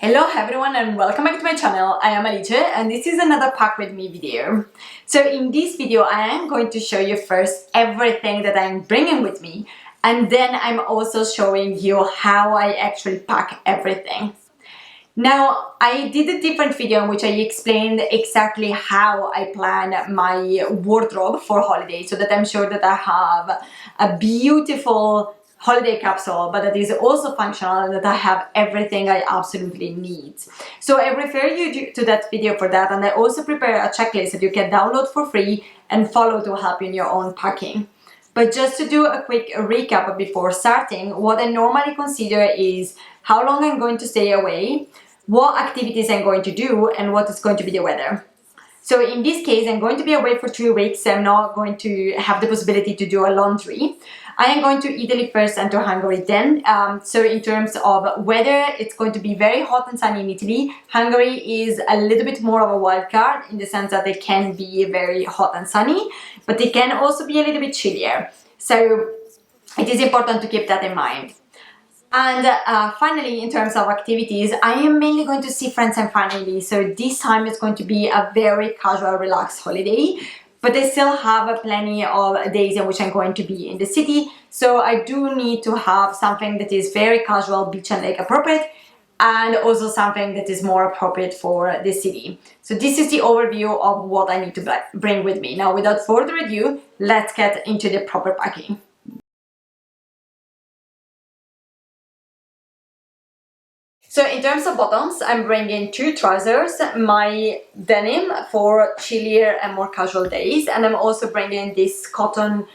Hello everyone and welcome back to my channel. I am Alice and this is another pack with me video. So in this video I am going to show you first everything that I'm bringing with me, and then I'm also showing you how I actually pack everything. Now, I did a different video in which I explained exactly how I plan my wardrobe for holiday, so that I'm sure that I have a beautiful holiday capsule, but that is also functional and that I have everything I absolutely need. So I refer you to that video for that, and I also prepare a checklist that you can download for free and follow to help you in your own packing. But just to do a quick recap before starting, what I normally consider is how long I'm going to stay away, what activities I'm going to do, and what is going to be the weather. So in this case, I'm going to be away for 3 weeks. I'm not going to have the possibility to do a laundry. I am going to Italy first and to Hungary then. So in terms of weather, it's going to be very hot and sunny in Italy. Hungary is a little bit more of a wild card in the sense that it can be very hot and sunny, but it can also be a little bit chillier. So it is important to keep that in mind. And finally, in terms of activities, I am mainly going to see friends and family. So this time is going to be a very casual, relaxed holiday. But I still have plenty of days in which I'm going to be in the city. So I do need to have something that is very casual, beach and lake appropriate, and also something that is more appropriate for the city. So this is the overview of what I need to bring with me. Now, without further ado, let's get into the proper packing. So in terms of bottoms, I'm bringing 2 trousers, my denim for chillier and more casual days, and I'm also bringing this cotton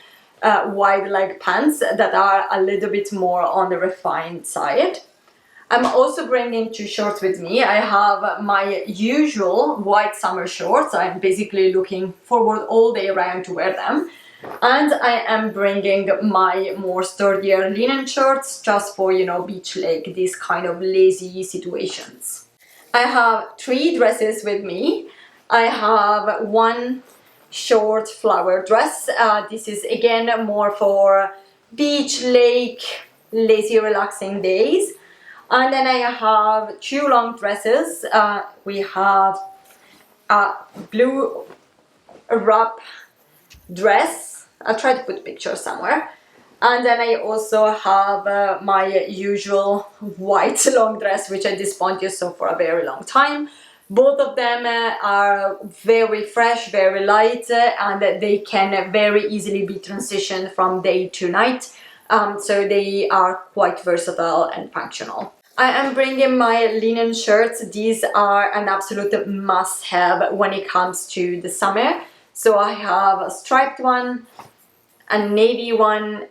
wide leg pants that are a little bit more on the refined side. I'm also bringing 2 shorts with me. I have my usual white summer shorts. I'm basically looking forward all day around to wear them. And I am bringing my more sturdier linen shorts just for, beach lake, these kind of lazy situations. I have 3 dresses with me. I have 1 short flower dress. This is again more for beach, lake, lazy, relaxing days. And then I have 2 long dresses. We have a blue wrap dress. I'll try to put pictures somewhere. And then I also have my usual white long dress, which at this point you saw for a very long time. Both of them are very fresh, very light, and they can very easily be transitioned from day to night. So they are quite versatile and functional. I am bringing my linen shirts. These are an absolute must-have when it comes to the summer. So I have a striped one, a navy one,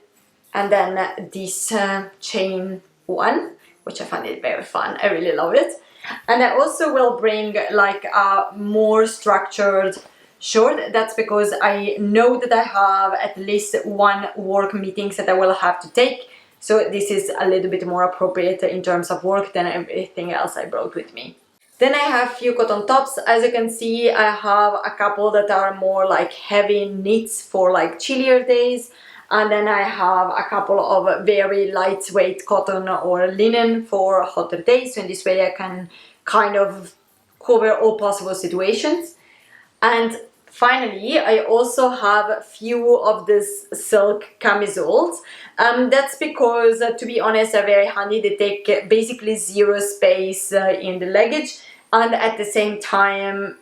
and then this chain one, which I find it very fun. I really love it. And I also will bring like a more structured short. That's because I know that I have at least 1 work meetings that I will have to take. So this is a little bit more appropriate in terms of work than everything else I brought with me. Then I have a few cotton tops. As you can see, I have a couple that are more like heavy knits for like chillier days. And then I have a couple of very lightweight cotton or linen for hotter days. So in this way I can kind of cover all possible situations. And finally, I also have a few of these silk camisoles. That's because, to be honest, they're very handy. They take basically 0 space in the luggage, and at the same time,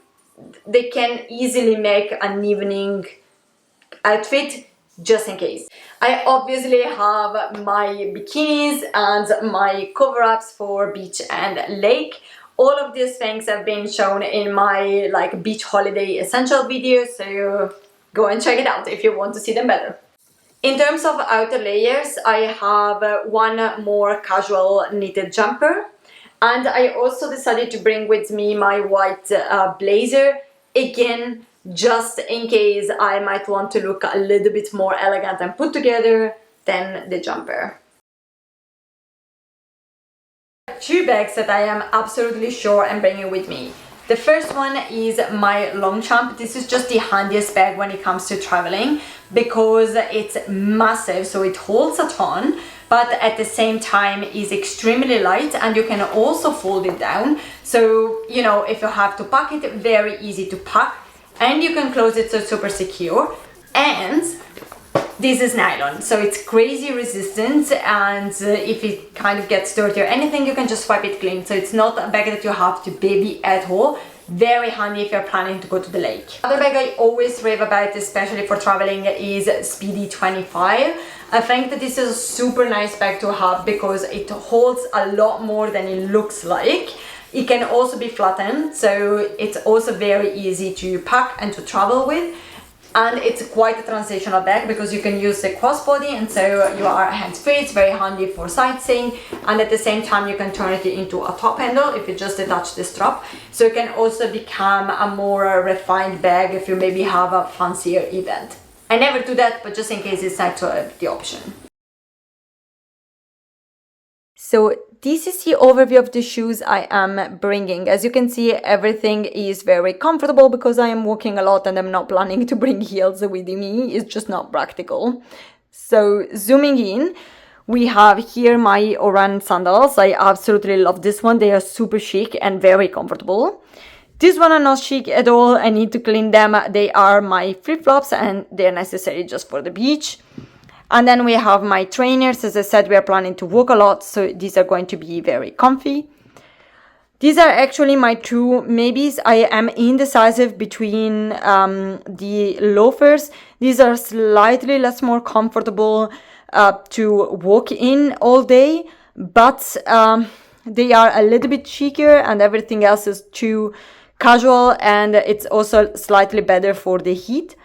they can easily make an evening outfit just in case. I obviously have my bikinis and my cover-ups for beach and lake. All of these things have been shown in my beach holiday essential video, so go and check it out if you want to see them better. In terms of outer layers, I have 1 more casual knitted jumper, and I also decided to bring with me my white blazer, again just in case I might want to look a little bit more elegant and put together than the jumper. 2 bags that I am absolutely sure I'm bringing with me. The first one is my Longchamp. This is just the handiest bag when it comes to traveling because it's massive, so it holds a ton, but at the same time is extremely light, and you can also fold it down. So, you know, if you have to pack it, very easy to pack, and you can close it so it's super secure. And this is nylon, so it's crazy resistant, and if it kind of gets dirty or anything, you can just wipe it clean. So it's not a bag that you have to baby at all. Very handy if you're planning to go to the lake. Other bag I always rave about, especially for traveling, is Speedy 25. I think that this is a super nice bag to have because it holds a lot more than it looks like. It can also be flattened, so it's also very easy to pack and to travel with. And it's quite a transitional bag because you can use the crossbody, and so you are hands-free. It's very handy for sightseeing, and at the same time you can turn it into a top handle if you just detach the strap. So it can also become a more refined bag if you maybe have a fancier event. I never do that, but just in case, it's nice to have the option. So this is the overview of the shoes I am bringing. As you can see, everything is very comfortable because I am walking a lot and I'm not planning to bring heels with me. It's just not practical. So zooming in, we have here my Oran sandals. I absolutely love this one. They are super chic and very comfortable. These one are not chic at all. I need to clean them. They are my flip-flops and they're necessary just for the beach. And then we have my trainers. As I said, we are planning to walk a lot, so these are going to be very comfy. These are actually my two maybes. I am indecisive between the loafers. These are slightly less more comfortable to walk in all day, but they are a little bit chicer, and everything else is too casual, and it's also slightly better for the heat.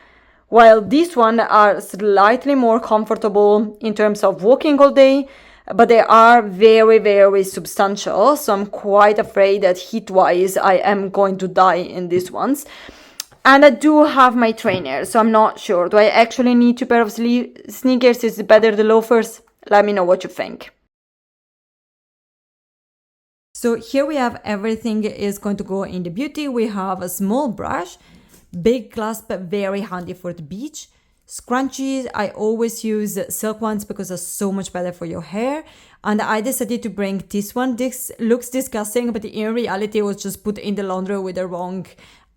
While these ones are slightly more comfortable in terms of walking all day, but they are very, very substantial. So I'm quite afraid that heat-wise, I am going to die in these ones. And I do have my trainers, so I'm not sure. Do I actually need two pair of sneakers? Is it better the loafers? Let me know what you think. So here we have everything is going to go in the beauty. We have a small brush, big clasp, very handy for the beach. Scrunchies, I always use silk ones because they're so much better for your hair. And I decided to bring this one. This looks disgusting, but in reality it was just put in the laundry with the wrong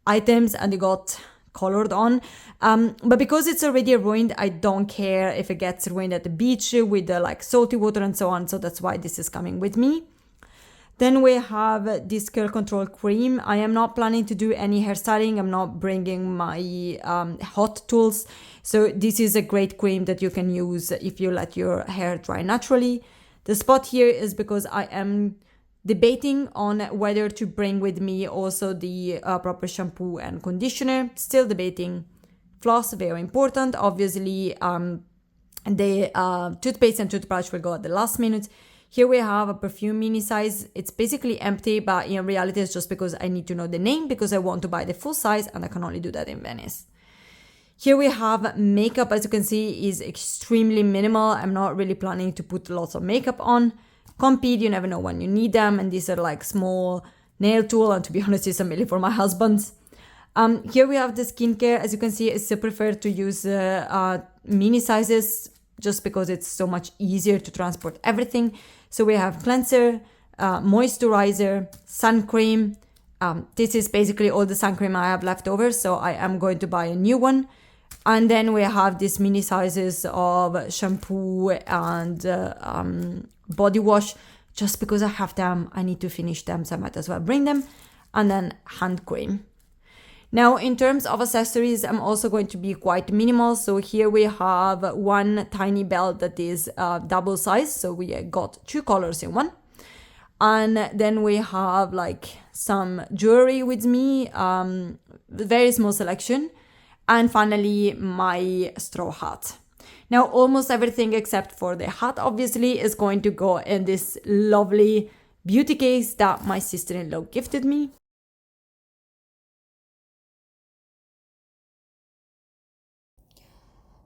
items and it got colored on. But because it's already ruined, I don't care if it gets ruined at the beach with the like salty water and so on. So that's why this is coming with me. Then we have this curl control cream. I am not planning to do any hairstyling. I'm not bringing my hot tools. So this is a great cream that you can use if you let your hair dry naturally. The spot here is because I am debating on whether to bring with me also the proper shampoo and conditioner. Still debating. Floss, very important. Obviously, the toothpaste and toothbrush will go at the last minute. Here we have a perfume mini size. It's basically empty, but in reality it's just because I need to know the name because I want to buy the full size and I can only do that in Venice. Here we have makeup. As you can see, is extremely minimal. I'm not really planning to put lots of makeup on. Compeed, you never know when you need them, and these are like small nail tool, and to be honest, it's mainly for my husband. Here we have the skincare. As you can see, I still prefer to use mini sizes just because it's so much easier to transport everything. So we have cleanser, moisturizer, sun cream. This is basically all the sun cream I have left over, so I am going to buy a new one. And then we have these mini sizes of shampoo and body wash. Just because I have them, I need to finish them, so I might as well bring them. And then hand cream. Now, in terms of accessories, I'm also going to be quite minimal. So here we have one tiny belt that is double size. So we got two colors in one. And then we have like some jewelry with me, very small selection. And finally, my straw hat. Now, almost everything except for the hat, obviously, is going to go in this lovely beauty case that my sister-in-law gifted me.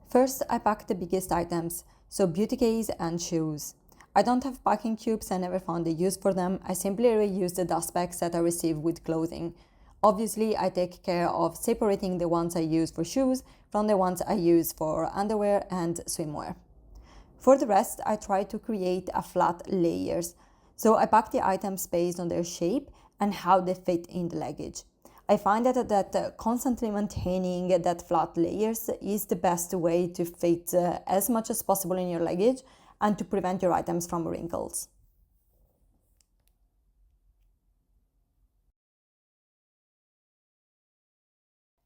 First, I packed the biggest items, so beauty case and shoes. I don't have packing cubes, I never found a use for them. I simply reuse the dust bags that I receive with clothing. Obviously, I take care of separating the ones I use for shoes from the ones I use for underwear and swimwear. For the rest, I try to create a flat layers. So I pack the items based on their shape and how they fit in the luggage. I find that constantly maintaining that flat layers is the best way to fit as much as possible in your luggage and to prevent your items from wrinkles.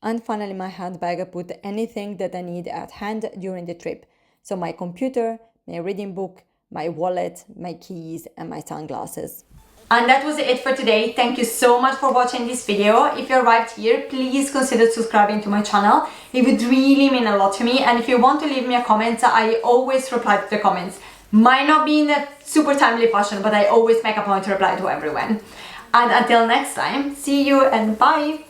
And finally, my handbag, I put anything that I need at hand during the trip. So my computer, my reading book, my wallet, my keys, and my sunglasses. And that was it for today. Thank you so much for watching this video. If you arrived here, please consider subscribing to my channel. It would really mean a lot to me. And if you want to leave me a comment, I always reply to the comments. Might not be in a super timely fashion, but I always make a point to reply to everyone. And until next time, see you and bye!